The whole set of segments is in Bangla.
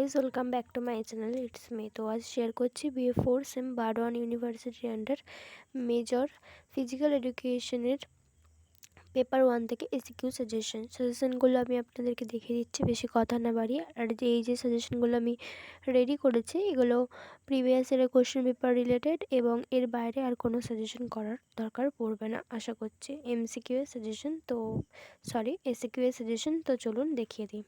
Guys, welcome back to my channel. It's me. তো আজ শেয়ার করছি BA4 sem Burdwan university under major physical এডুকেশনের পেপার 1 থেকে এসিকিউ সাজেশনগুলো আমি আপনাদেরকে দেখিয়ে দিচ্ছি বেশি কথা না বাড়িয়ে। আর এই যে সাজেশনগুলো আমি রেডি করেছি এগুলো প্রিভিয়াস ইয়ারের কোশ্চেন পেপার রিলেটেড, এবং এর বাইরে আর কোনো সাজেশন করার দরকার পড়বে না আশা করছি। SCQ suggestion. তো চলুন দেখিয়ে দিই।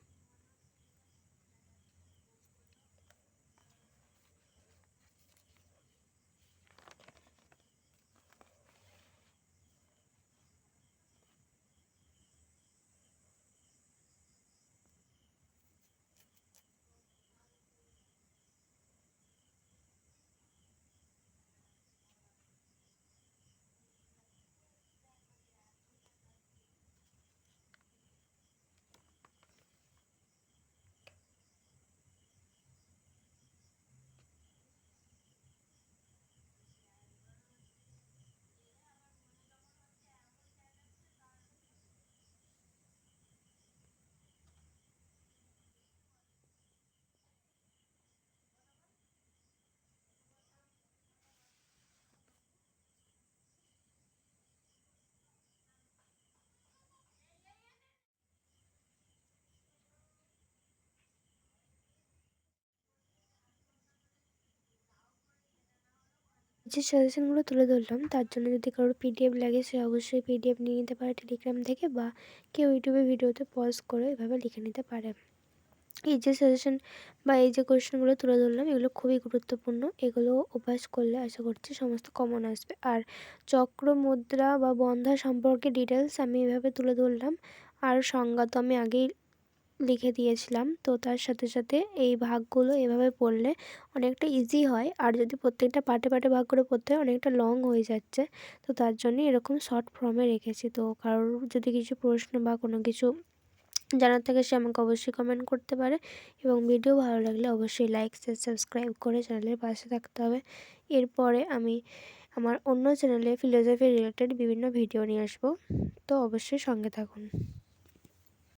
যে সাজেশনগুলো তুলে ধরলাম তার জন্য যদি কারোর পিডিএফ লাগে সে অবশ্যই পিডিএফ নিয়ে নিতে পারে টেলিগ্রাম থেকে, বা কেউ ইউটিউবে ভিডিওতে পজ করে এভাবে লিখে নিতে পারে। এই যে সাজেশন বা এই যে কোয়েশ্চেনগুলো তুলে ধরলাম এগুলো খুবই গুরুত্বপূর্ণ। এগুলো অভ্যাস করলে আশা করছি সমস্ত কমন আসবে। আর চক্র, মুদ্রা বা বন্ধা সম্পর্কে ডিটেলস আমি এভাবে তুলে ধরলাম, আর সংজ্ঞা তো আমি আগেই লিখে দিয়েছিলাম। তো তার সাথে সাথে এই ভাগগুলো এভাবে পড়লে অনেকটা ইজি হয়, আর যদি প্রত্যেকটা পার্টে পার্টে ভাগ করে পড়তে হয় অনেকটা লং হয়ে যাচ্ছে। তো তার জন্য এরকম শর্ট ফর্মে রেখেছি। তো কারোর যদি কিছু প্রশ্ন বা কোনো কিছু জানার থাকে সে আমাকে অবশ্যই কমেন্ট করতে পারে, এবং ভিডিও ভালো লাগলে অবশ্যই লাইক, শেয়ার, সাবস্ক্রাইব করে চ্যানেলের পাশে থাকতে হবে। এরপরে আমি আমার অন্য চ্যানেলে ফিলোসফি রিলেটেড বিভিন্ন ভিডিও নিয়ে আসবো, তো অবশ্যই সঙ্গে থাকুন।